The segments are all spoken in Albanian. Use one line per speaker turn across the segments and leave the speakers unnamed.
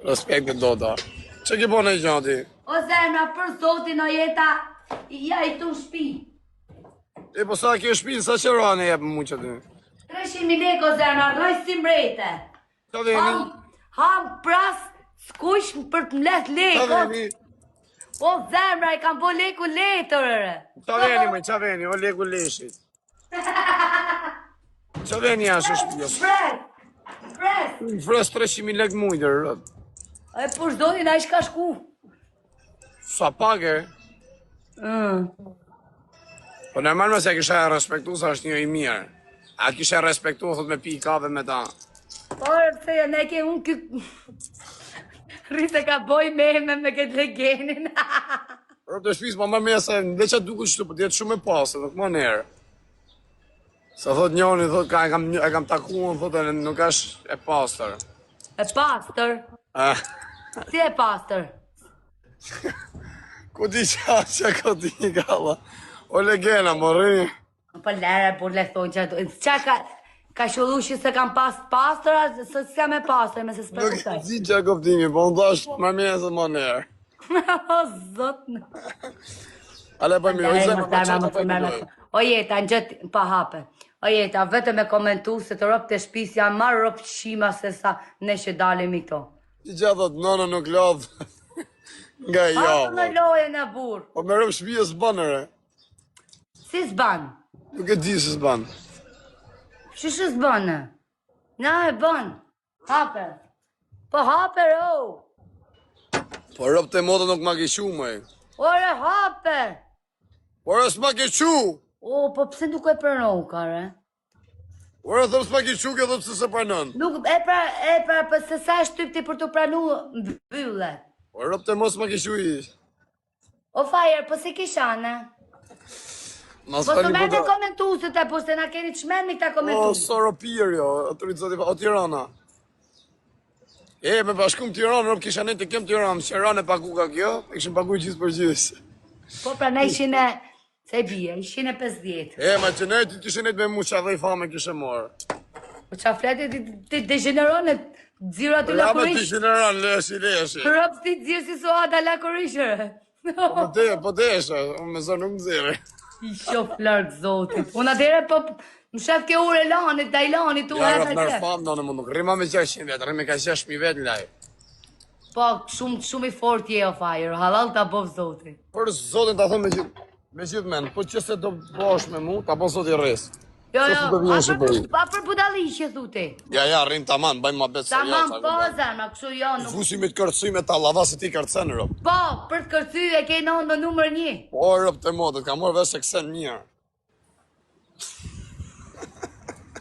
Respekt e dota. Që ki bone gjati?
O zemra, për zotin o jeta, ja i tu shpi.
E po sa kjo shpinë, sa qërani jepë mu që ty?
300.000 lekë o zemra, rroj si mbrete.
Qa veni?
Ham pras, skush për të mlet
Qa
lekë.
veni?
O zemra, i kam po leku letër.
Qa veni me, qa veni, o leku leshit. Qa veni ashtë shpijës?
Pres.
Fres 300.000 lekë mujtër, rrët.
E për zotin, a i shka shku.
Sa pak e? Po normal me se kisha e respektu, sa është një i mirë. A kisha e respektu, thot me pi i kave me ta.
Por, se ne ke unë kë... Rrise ka boj me këtë legenin.
Rrët e shpis, ma më me se në që duku qëtu, për tjetë shumë e pasë, nuk më nërë. Se thot njoni, thot ka e kam takuën, thot e nuk është e pastër.
E pastër? Si e pastër?
Ku di që ku di galla. O legena, morri.
Po lere, por le thonë që... Qa ka shullu që se kam pastër, se s'ka me pastër, me se s'pe
Nuk
kuptoj.
di që kuptimi, po në dash më mirë se më nërë.
O, zotë në...
Ale pa mirë, ojë zemë, pa qatë pa mirë.
O jeta, në gjëtë pa hape. O jeta, vetëm me komentu se të ropë të shpis janë marë ropë shima se sa ne që dalim i këto.
Ti që thot, nënë nuk lodhë nga
Hapë
javë.
në loje në burë.
Po me rëpë shpijë s'banëre.
Si s'banë?
Nuk e di se s'banë.
Shishë s'banë? Na e banë. Hape. Po hape, o.
Po rëpë të modë nuk ma ke qu, mëj.
Ore, hape.
Ore, s'ma ke qu.
O, po pse nuk e pranohu, kare?
Ore, thëmë s'ma ke qu, ke thëmë se se pranën.
Nuk, e pra, për se sa shtypti për të pranu mbylle.
Po rëpë të mos ma ke qu i.
O fajer, po si kishane? Po të me të komentu se te, po se na keni të shmeni këta komentu.
O, Soropir, jo, o Tirana. E, me bashkum Tiranë, rëpë kisha ne të kem Tiranë, Qeranë e pagu ka kjo, e kishim pagu gjithë për gjithë.
Po pra ne ishin e, se i bje, ishin e 50.
E, ma që ne ti kishin e të me mu që dhe i fame kishe morë.
Po qa fleti ti degeneron e dziro aty
Ja, me
lakurish.
ti generan, leshi.
Rëpë ti dzirë si soada lakurishërë.
Po desha, unë me zonë nuk më zire.
I shof largë zotit. Unë atere po më shef ke ure lanit, da i lanit, u
Ja,
hefë
rëpë
e
nërë
kre.
famë, në më nuk rrima me 600 vetë, rrima ka 6.000 vetë në laj.
Po, shumë i fort je o fajer, halal ta bov zotit.
Për zotin ta thëmë me gjithë menë, po që se do bosh me mu, ta po zot i rrisë.
Jo,
Se si do vjen si bëri.
pa për budalishe, thuti.
Ja, rrim taman, bëjmë ma betë
Ta
serios.
mam po, zemra, kështu jo, nuk...
Fusi me të kërcuj me ta lava se ti kërcen, rëpë.
Po, për të kërcy e ke në numër 1.
Po, rëpë të modët, ka morë vesh e kësen mirë.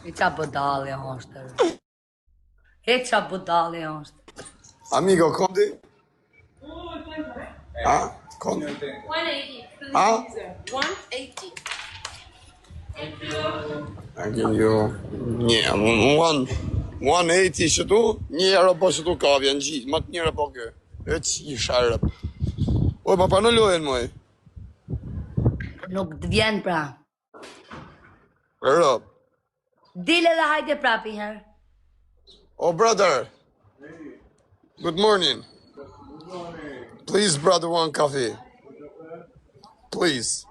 E qa budali është. E qa budali është.
Amigo, kondi? Ha? Kondi?
180.
Ha?
180.
Thank you. Një, 180 që tu, një euro po që tu ka vjen gjithë, ma të njëre po kë. E që i sharëp. Oj, ma pa në lojen, moj.
Nuk të vjen pra.
Rëp.
Dile dhe hajde prapi herë.
Oh, brother. Good morning. Please, brother, one coffee. Please.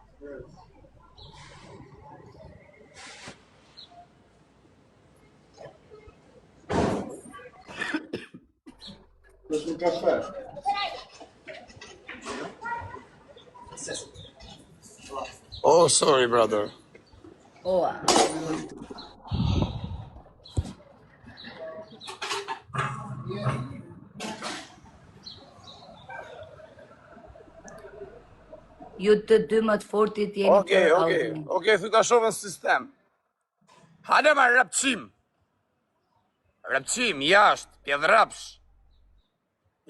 Um café.
Oh, sorry, brother.
Oa. Ju të dy më të fortit jeni
Okej, thu ta shohën sistem. Hajde ma rëpqim. Rëpqim, jashtë, pjedhrapsh.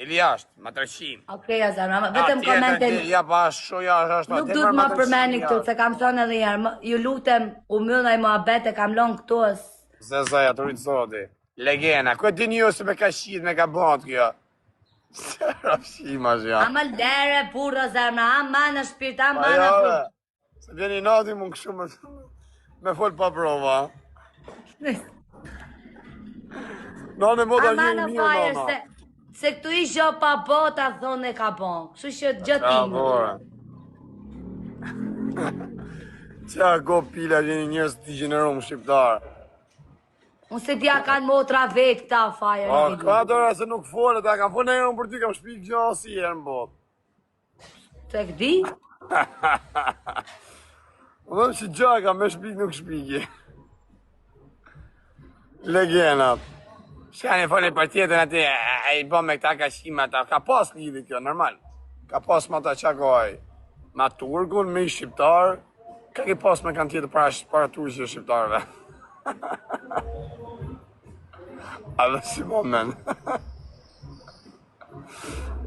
Ili jashtë, ma tërqim.
Okej, Azar, vetëm komenten.
Ja, pa, shoja, ashtu.
Nuk duhet ma përmeni këtu, se kam thonë edhe jarë. Ju lutem, u mëllaj ma abete, kam lonë këtu.
Zezaja, të rritë zoti. Legena, ku e dini jo se me ka shqit, me ka bënd kjo? Se rëpqim është ja.
Ama lere, burro, zemra, ama në shpirt, ama në
Ajo,
burro.
se vjeni nati më këshu me fol pa prova. Nane moda
Ama
një
në
mirë,
fajer
nana.
se Se këtu i gjo pa bota, thonë e ka bon. Kështu që gjëtim.
Bora. Qa go pila gjeni njërës të gjenerum shqiptarë.
Unë se t'ja kanë motra vetë këta fajer.
O, ka dora se nuk folë, ta kam folë e unë për ty, kam shpik gjënë si e në botë.
Se këdi?
Më dhëmë që gjë kam me shpik nuk shpiki. Legenat. Shka një folë për tjetën ati, e i bëm me këta ka shima ta, ka pas lidhi kjo, normal. Ka pas ma ta qakoj, ma turgun, me i shqiptar, ka ki pas me kanë tjetë para turqë shqiptarve. A dhe si po men.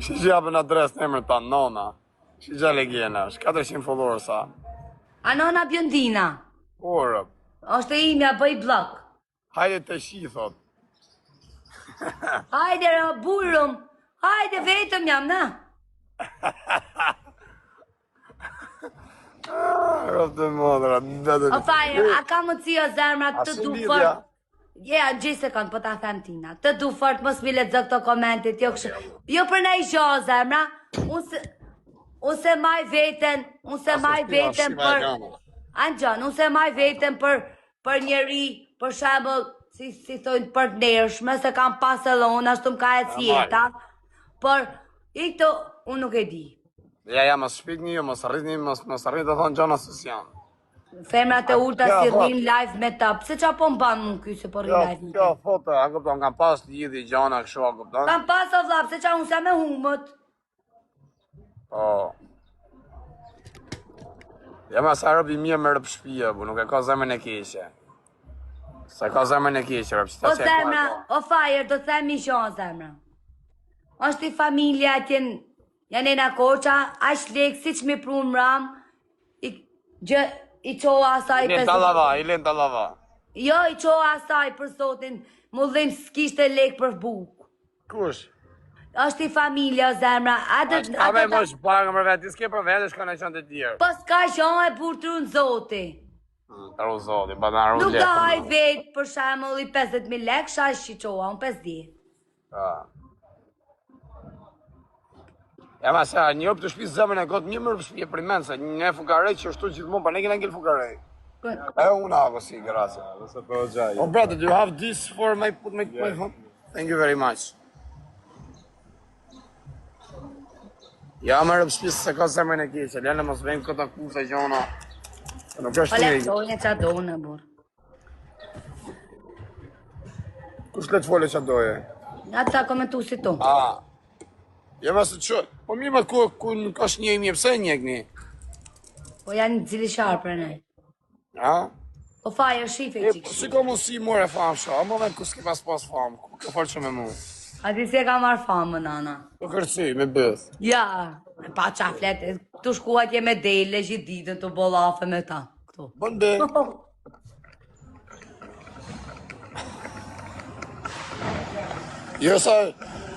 Shi që japën adres në emër ta, nona. Shi që legena, 400 followers sa.
A nona Bjondina?
Orëp.
Është e imja, bëj blok.
Hajde të shi, thot.
Hajde rë burëm. Hajde vetëm jam, na.
Rëftë të modra,
O fajer, a ka më cio zemra të du fort? Ja, gjise kanë, po ta them tina. Të du fort, mos mi lexo këto komentit, jo kështë. Jo për ne i gjo zemra, unë se maj veten për... Anxhan, unë se maj veten për njeri, për shembull, si thojnë për ndershme, se kam pas edhe unë, ashtu më ka e cjeta. Por, i këto, unë nuk e di.
Ja, mos shpikni ju, mos arritni të thonë gjona së janë.
Femrat e ulta si rrin live me ta. Pse qa po mban mund ky se po rrin live me ta?
Kjo foto, a kupton, kam pas lidhi gjona kështu, a kupton?
Kam pas o vlla, pse qa unë sa me humët.
Po. Ja ma sa robi mirë me rëpë shpia, bu, nuk e ka zemën e keqe. Se ka zemën e keqe, rëpë, që ta
O
që e
zemra, o fajer, do të themi shon zemra. Është i familja atjen, janë e na koqa, aq lek, si që mi prunë mram, i qoa asaj
I len të lava.
Jo, i qoa asaj për sotin, mu dhim s'kishte lek për buk.
Kush?
Është i familja, zemra.
A me më shpangë për vetë, ti s'ke për vetë, shka në qënë të tjerë.
Po s'ka shon e burtru në zoti.
Të ru zoti, ba të arru
Nuk
lekë.
ka haj vetë për shemull i 50.000 lek, shash që qoa, unë 50.
Ja ma sa, një opë të shpisë zemën e gotë një mërë shpje për imenë, se një fukarej që është të gjithmonë, pa ne kena ngellë fukarej. E unë havo si, grazie. Oh brother, do you have this for my phone? Thank you very much. Ja më rëpë shpisë se ka zemën e keqe, lene mos vejnë këta kuse gjona. Nuk është
Po
të
le tojnë qa dojnë, bur.
Kush le të fole që doje?
Ata komentu si tu.
Ja ma se që, po mi ma ku nuk është një imi, pse një këni?
Po janë zili sharë për ne. Po fajer shife i qikë.
Si ka mund si more famë shë, a më venë ku s'ki pas famë, ku ka falë që me mu?
A ti se ka marrë famë, nana.
Po kërcy, me bëth.
Ja, pa qa flete, tu shkuat je me dele, gjithë ditën të bolafe me ta. Këtu.
Bënde. Jo sa,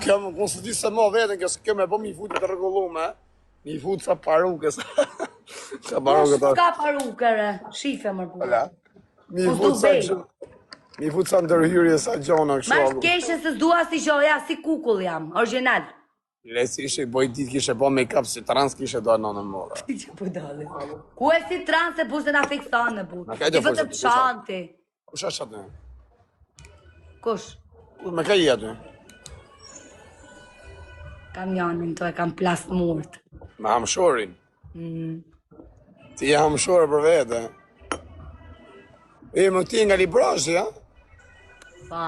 këmë së di se mo vetën, kësë këmë e po mi futë të rregullume, mi futë sa parukës. Sa parukë ta.
Ka parukëre, shife më bura.
Mi futë sa ndërhyrje sa gjona kështu.
Ma shkeshe se s'dua si gjoja, si kukull jam, original.
Lesi ishe boj ditë kishe bo make-up, si trans kishe do në mora.
Ti që po dale. Ku e si trans e burse na fiksanë, bur.
Ma kaj
Ti
do
vëtëm
forse,
çanti.
Kush është atë?
Kush?
Me ka i atë?
Kamionin to e kam plas murt.
Me hamshorin. Ti e hamshore për vete. E më ti nga Librazhi, ja?
Pa.